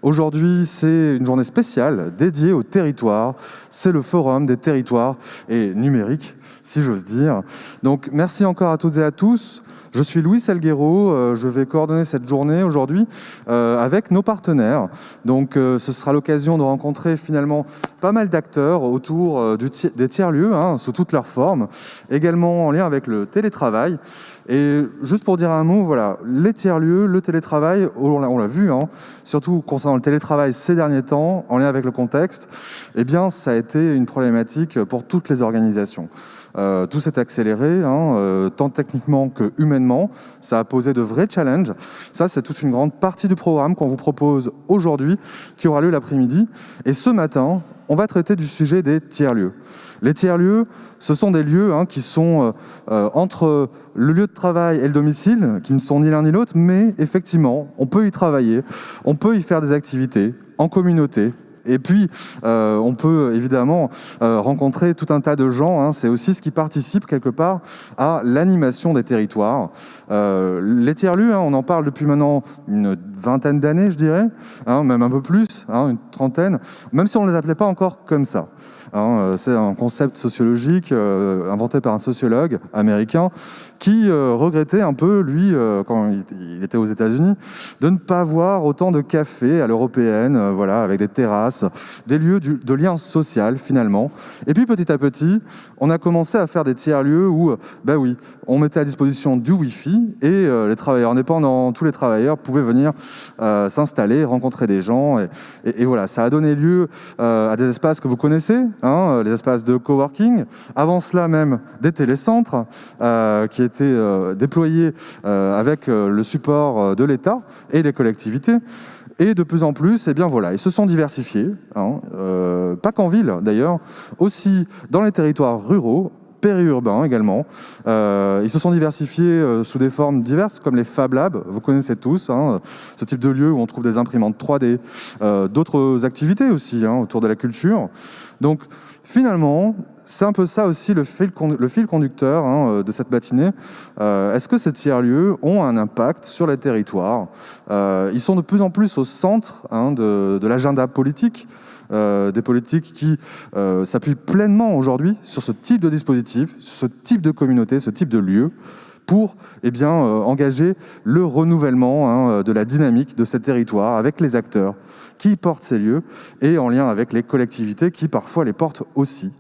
Aujourd'hui, c'est une journée spéciale dédiée au territoire. C'est le forum des territoires et numériques, si j'ose dire. Donc, merci encore à toutes et à tous. Je suis Louis Salguero, je vais coordonner cette journée aujourd'hui avec nos partenaires. Donc ce sera l'occasion de rencontrer finalement pas mal d'acteurs autour des tiers-lieux, sous toutes leurs formes, également en lien avec le télétravail. Et juste pour dire un mot, voilà, les tiers-lieux, le télétravail, on l'a vu, surtout concernant le télétravail ces derniers temps, en lien avec le contexte, eh bien ça a été une problématique pour toutes les organisations. Tout s'est accéléré, tant techniquement que humainement. Ça a posé de vrais challenges. Ça, c'est toute une grande partie du programme qu'on vous propose aujourd'hui, qui aura lieu l'après-midi. Et ce matin, on va traiter du sujet des tiers-lieux. Les tiers-lieux, ce sont des lieux qui sont entre le lieu de travail et le domicile, qui ne sont ni l'un ni l'autre, mais effectivement, on peut y travailler, on peut y faire des activités en communauté. Et puis, on peut évidemment rencontrer tout un tas de gens. C'est aussi ce qui participe quelque part à l'animation des territoires. Les tiers-lieux, on en parle depuis maintenant une vingtaine d'années, je dirais, même un peu plus, une trentaine, même si on ne les appelait pas encore comme ça. C'est un concept sociologique inventé par un sociologue américain qui regrettait un peu, lui, quand il était aux États-Unis, de ne pas voir autant de cafés à l'européenne, voilà, avec des terrasses, des lieux de lien social finalement. Et puis petit à petit, on a commencé à faire des tiers-lieux où, oui, on mettait à disposition du Wi-Fi et les travailleurs indépendants, tous les travailleurs pouvaient venir s'installer, rencontrer des gens. Et voilà, ça a donné lieu à des espaces que vous connaissez, les espaces de coworking. Avant cela même, des télécentres qui étaient déployés avec le support de l'État et les collectivités. Et de plus en plus, eh bien voilà, ils se sont diversifiés, pas qu'en ville d'ailleurs, aussi dans les territoires ruraux, périurbains également. Ils se sont diversifiés sous des formes diverses, comme les Fab Labs, vous connaissez tous, ce type de lieu où on trouve des imprimantes 3D, d'autres activités aussi autour de la culture. Donc finalement, c'est un peu ça aussi le fil conducteur de cette matinée. Est-ce que ces tiers-lieux ont un impact sur les territoires ? Ils sont de plus en plus au centre de l'agenda politique, des politiques qui s'appuient pleinement aujourd'hui sur ce type de dispositif, ce type de communauté, ce type de lieu, pour engager le renouvellement de la dynamique de ces territoires avec les acteurs qui portent ces lieux et en lien avec les collectivités qui parfois les portent aussi.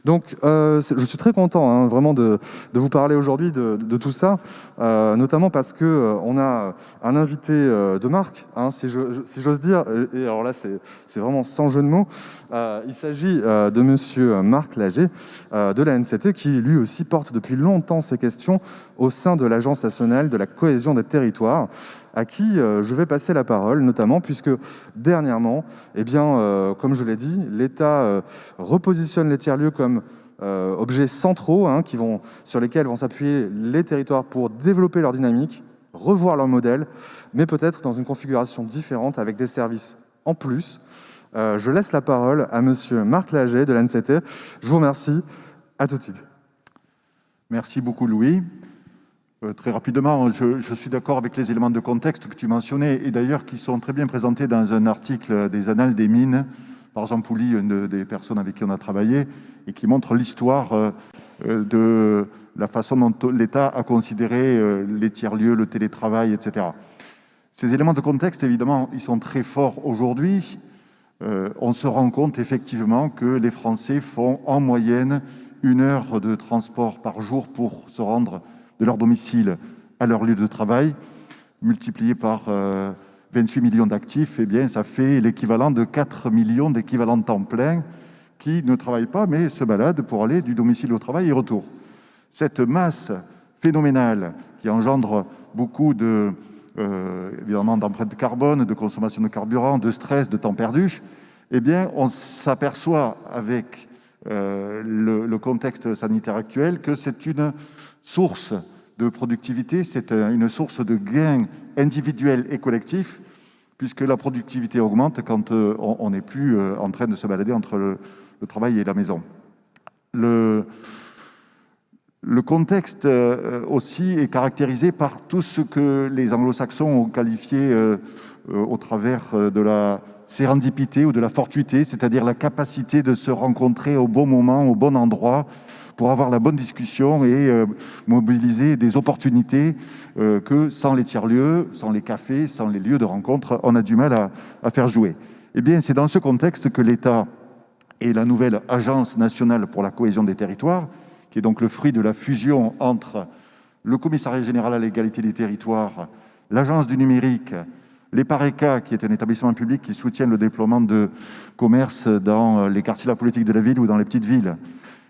Donc, je suis très content vraiment de vous parler aujourd'hui de tout ça, notamment parce qu'on a un invité de marque, si j'ose dire, et alors là, c'est vraiment sans jeu de mots. Il s'agit de monsieur Marc Lager de la NCT, qui lui aussi porte depuis longtemps ces questions au sein de l'Agence nationale de la cohésion des territoires, à qui je vais passer la parole, notamment puisque dernièrement, comme je l'ai dit, l'État repositionne les tiers-lieux comme objets centraux sur lesquels vont s'appuyer les territoires pour développer leur dynamique, revoir leur modèle, mais peut-être dans une configuration différente avec des services en plus. Je laisse la parole à monsieur Marc Lager de l'ANCT. Je vous remercie. À tout de suite. Merci beaucoup, Louis. Très rapidement, je suis d'accord avec les éléments de contexte que tu mentionnais, et d'ailleurs qui sont très bien présentés dans un article des Annales des Mines, par Jean Pouly, une des personnes avec qui on a travaillé, et qui montre l'histoire de la façon dont l'État a considéré les tiers-lieux, le télétravail, etc. Ces éléments de contexte, évidemment, ils sont très forts aujourd'hui. On se rend compte effectivement que les Français font en moyenne 1 heure de transport par jour pour se rendre de leur domicile à leur lieu de travail, multiplié par 28 millions d'actifs, eh bien, ça fait l'équivalent de 4 millions d'équivalents de temps plein qui ne travaillent pas, mais se baladent pour aller du domicile au travail et retour. Cette masse phénoménale qui engendre beaucoup évidemment d'empreintes carbone, de consommation de carburant, de stress, de temps perdu, eh bien, on s'aperçoit avec le contexte sanitaire actuel que c'est une source de productivité, c'est une source de gains individuels et collectifs, puisque la productivité augmente quand on n'est plus en train de se balader entre le travail et la maison. Le contexte aussi est caractérisé par tout ce que les anglo-saxons ont qualifié au travers de la sérendipité ou de la fortuité, c'est-à-dire la capacité de se rencontrer au bon moment, au bon endroit, pour avoir la bonne discussion et mobiliser des opportunités que sans les tiers-lieux, sans les cafés, sans les lieux de rencontre, on a du mal à faire jouer. Eh bien, c'est dans ce contexte que l'État et la nouvelle Agence nationale pour la cohésion des territoires, qui est donc le fruit de la fusion entre le Commissariat général à l'égalité des territoires, l'Agence du numérique, l'EPARECA, qui est un établissement public qui soutient le déploiement de commerce dans les quartiers de la politique de la ville ou dans les petites villes,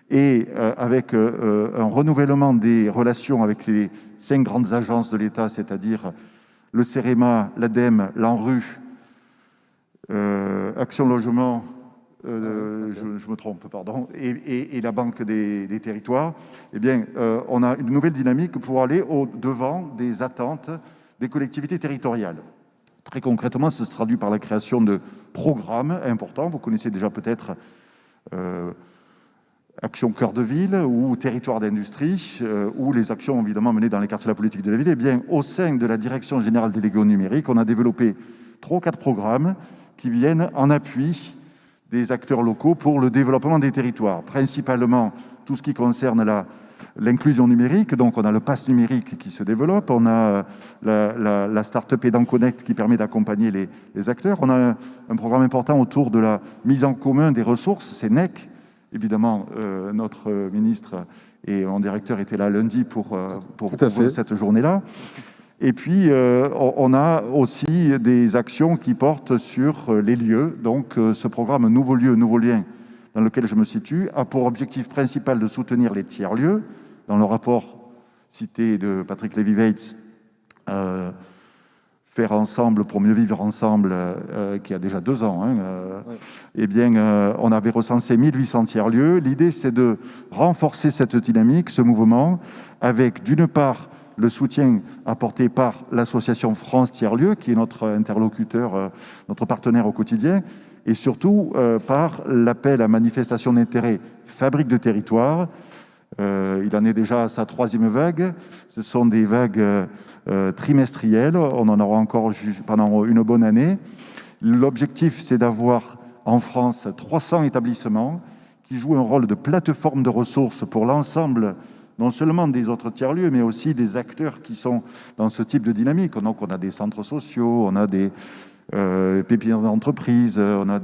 et avec un renouvellement des relations avec les 5 grandes agences de l'État, c'est-à-dire le CEREMA, l'ADEME, l'ANRU, Action Logement, je me trompe, pardon, et la Banque des territoires, eh bien, on a une nouvelle dynamique pour aller au-devant des attentes des collectivités territoriales. Très concrètement, ça se traduit par la création de programmes importants. Vous connaissez déjà peut-être Action Cœur de Ville ou Territoire d'Industrie, ou les actions évidemment menées dans les quartiers de la politique de la ville. Eh bien, au sein de la Direction générale déléguée au numérique, on a développé 3 ou 4 programmes qui viennent en appui des acteurs locaux pour le développement des territoires, principalement tout ce qui concerne l'inclusion numérique. Donc, on a le pass numérique qui se développe, on a la start-up Aidant Connect qui permet d'accompagner les acteurs. On a un programme important autour de la mise en commun des ressources, c'est NEC. Évidemment, notre ministre et mon directeur étaient là lundi pour cette journée-là. Et puis, on a aussi des actions qui portent sur les lieux. Donc, ce programme Nouveaux lieux, nouveaux liens, dans lequel je me situe, a pour objectif principal de soutenir les tiers-lieux. Dans le rapport cité de Patrick Lévy-Weitz, Faire ensemble pour mieux vivre ensemble, qui a déjà 2 ans, oui. Eh bien, on avait recensé 1800 tiers-lieux. L'idée, c'est de renforcer cette dynamique, ce mouvement, avec d'une part le soutien apporté par l'association France Tiers-Lieux, qui est notre interlocuteur, notre partenaire au quotidien, et surtout par l'appel à manifestation d'intérêt Fabrique de territoire. Il en est déjà à sa 3e vague. Ce sont des vagues trimestrielles. On en aura encore pendant une bonne année. L'objectif, c'est d'avoir en France 300 établissements qui jouent un rôle de plateforme de ressources pour l'ensemble, non seulement des autres tiers-lieux, mais aussi des acteurs qui sont dans ce type de dynamique. Donc, on a des centres sociaux, on a des pépinières d'entreprise, on a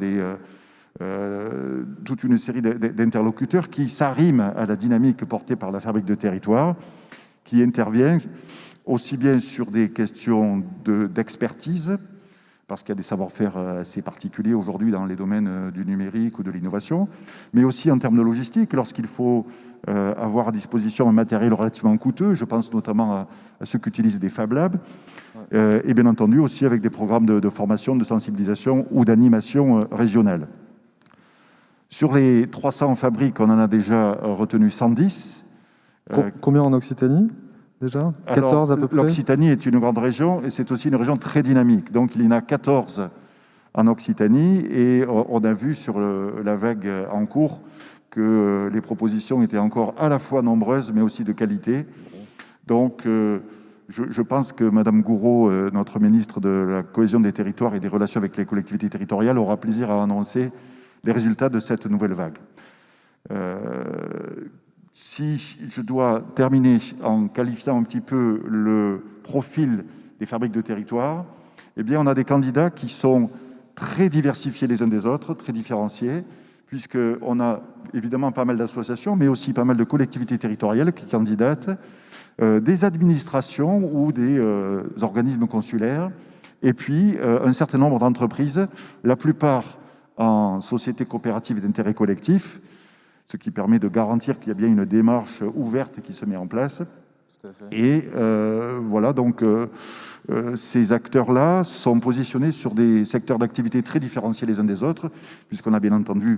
toute une série d'interlocuteurs qui s'arriment à la dynamique portée par la Fabrique de territoire, qui intervient aussi bien sur des questions d'expertise, parce qu'il y a des savoir-faire assez particuliers aujourd'hui dans les domaines du numérique ou de l'innovation, mais aussi en termes de logistique, lorsqu'il faut avoir à disposition un matériel relativement coûteux, je pense notamment à ceux qui utilisent des Fab Labs, et bien entendu aussi avec des programmes de formation, de sensibilisation ou d'animation régionale. Sur les 300 fabriques, on en a déjà retenu 110. Combien en Occitanie déjà? 14 à peu près. L'Occitanie est une grande région et c'est aussi une région très dynamique. Donc il y en a 14 en Occitanie et on a vu sur la vague en cours que les propositions étaient encore à la fois nombreuses mais aussi de qualité. Donc je pense que Madame Gourault, notre ministre de la Cohésion des territoires et des relations avec les collectivités territoriales, aura plaisir à annoncer les résultats de cette nouvelle vague. Si je dois terminer en qualifiant un petit peu le profil des fabriques de territoire, eh bien, on a des candidats qui sont très diversifiés les uns des autres, très différenciés, puisqu'on a évidemment pas mal d'associations, mais aussi pas mal de collectivités territoriales qui candidatent, des administrations ou des organismes consulaires, et puis un certain nombre d'entreprises, la plupart en société coopérative d'intérêt collectif, ce qui permet de garantir qu'il y a bien une démarche ouverte qui se met en place. Tout à fait. Et voilà, donc ces acteurs-là sont positionnés sur des secteurs d'activité très différenciés les uns des autres, puisqu'on a bien entendu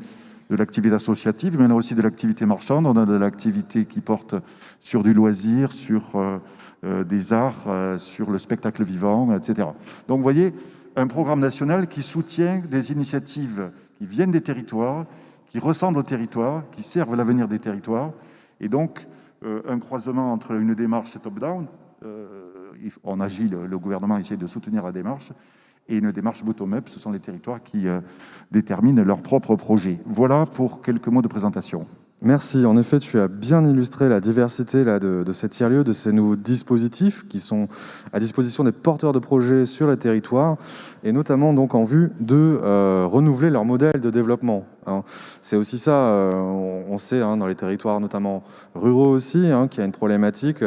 de l'activité associative, mais on a aussi de l'activité marchande, on a de l'activité qui porte sur du loisir, sur des arts, sur le spectacle vivant, etc. Donc vous voyez, un programme national qui soutient des initiatives qui viennent des territoires, qui ressemblent aux territoires, qui servent l'avenir des territoires, et donc un croisement entre une démarche top-down, on agit, le gouvernement essaie de soutenir la démarche, et une démarche bottom-up, ce sont les territoires qui déterminent leurs propres projets. Voilà pour quelques mots de présentation. Merci. En effet, tu as bien illustré la diversité là, de ces tiers-lieux, de ces nouveaux dispositifs qui sont à disposition des porteurs de projets sur les territoires, et notamment donc en vue de renouveler leur modèle de développement. Hein. C'est aussi ça, on sait dans les territoires notamment ruraux aussi, qu'il y a une problématique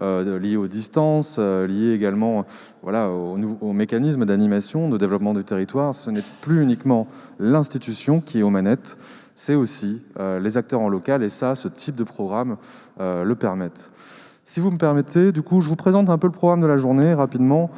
liée aux distances, liée également voilà, au mécanisme d'animation, de développement du territoire. Ce n'est plus uniquement l'institution qui est aux manettes, c'est aussi les acteurs en local, et ça, ce type de programme le permettent. Si vous me permettez, du coup, je vous présente un peu le programme de la journée rapidement.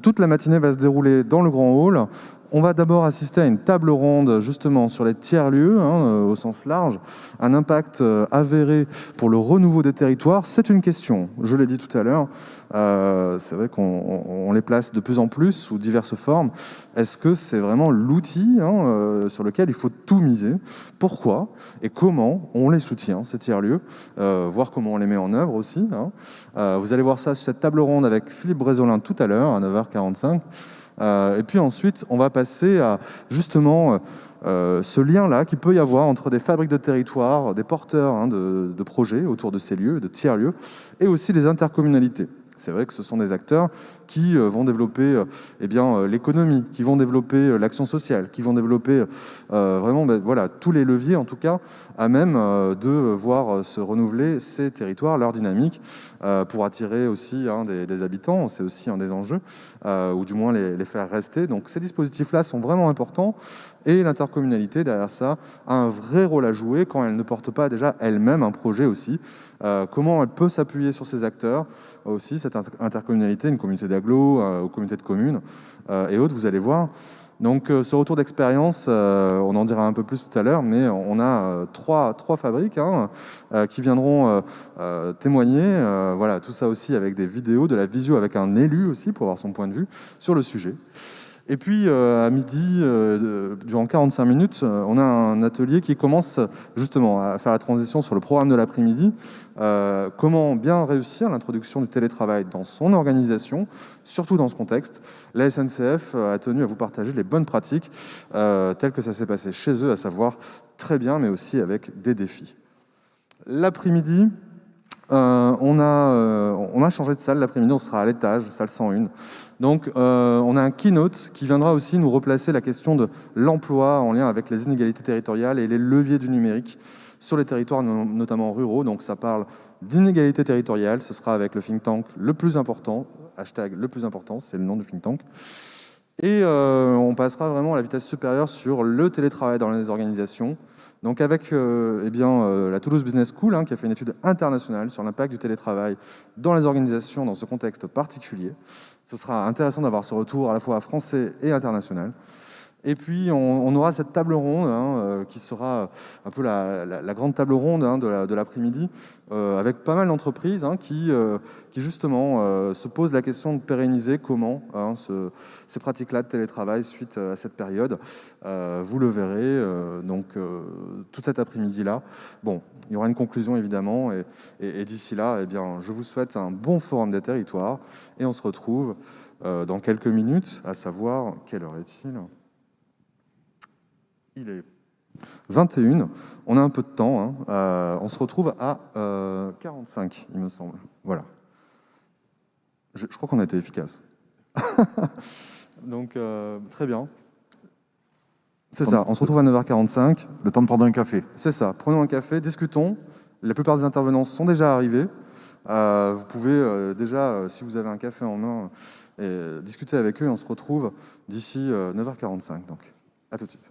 Toute la matinée va se dérouler dans le grand hall. On va d'abord assister à une table ronde justement sur les tiers-lieux, au sens large. Un impact avéré pour le renouveau des territoires, c'est une question, je l'ai dit tout à l'heure. C'est vrai qu'on les place de plus en plus sous diverses formes. Est-ce que c'est vraiment l'outil sur lequel il faut tout miser? Pourquoi et comment on les soutient, ces tiers-lieux? Voir comment on les met en œuvre aussi. Vous allez voir ça sur cette table ronde avec Philippe Brézolin tout à l'heure, à 9h45. Et puis ensuite, on va passer à justement ce lien-là qu'il peut y avoir entre des fabriques de territoire, des porteurs de projets autour de ces lieux, de tiers-lieux, et aussi les intercommunalités. C'est vrai que ce sont des acteurs qui vont développer l'économie, qui vont développer l'action sociale, qui vont développer vraiment voilà, tous les leviers, en tout cas, à même de voir se renouveler ces territoires, leur dynamique, pour attirer aussi des habitants, c'est aussi un des enjeux, ou du moins les faire rester. Donc ces dispositifs-là sont vraiment importants, et l'intercommunalité, derrière ça, a un vrai rôle à jouer quand elle ne porte pas déjà elle-même un projet aussi. Comment elle peut s'appuyer sur ces acteurs aussi, cette intercommunalité, une communauté d'agglos, ou communauté de communes et autres, vous allez voir. Donc ce retour d'expérience, on en dira un peu plus tout à l'heure, mais on a trois fabriques qui viendront témoigner, voilà, tout ça aussi avec des vidéos, de la visio avec un élu aussi pour avoir son point de vue sur le sujet. Et puis à midi, durant 45 minutes, on a un atelier qui commence justement à faire la transition sur le programme de l'après-midi. Comment bien réussir l'introduction du télétravail dans son organisation, surtout dans ce contexte. La SNCF a tenu à vous partager les bonnes pratiques telles que ça s'est passé chez eux, à savoir très bien, mais aussi avec des défis. L'après-midi, on a changé de salle. L'après-midi, on sera à l'étage, salle 101. Donc, on a un keynote qui viendra aussi nous replacer la question de l'emploi en lien avec les inégalités territoriales et les leviers du numérique sur les territoires, notamment ruraux. Donc, ça parle d'inégalités territoriales. Ce sera avec le think tank le plus important, hashtag le plus important, c'est le nom du think tank. Et on passera vraiment à la vitesse supérieure sur le télétravail dans les organisations. Donc avec la Toulouse Business School, qui a fait une étude internationale sur l'impact du télétravail dans les organisations dans ce contexte particulier. Ce sera intéressant d'avoir ce retour à la fois français et international. Et puis on aura cette table ronde qui sera un peu la grande table ronde de l'après-midi, avec pas mal d'entreprises qui justement se posent la question de pérenniser comment ces pratiques-là de télétravail suite à cette période. Vous le verrez tout cet après-midi-là. Bon, il y aura une conclusion évidemment, et d'ici là, je vous souhaite un bon forum des territoires, et on se retrouve dans quelques minutes, à savoir, quelle heure est-il ? Il est 21, on a un peu de temps, on se retrouve à 45, il me semble. Voilà. Je crois qu'on a été efficace. Donc, très bien. C'est ça, on se retrouve à 9h45. Le temps de prendre un café. C'est ça, prenons un café, discutons. La plupart des intervenants sont déjà arrivés. Vous pouvez déjà, si vous avez un café en main, discuter avec eux, et on se retrouve d'ici 9h45. Donc, à tout de suite.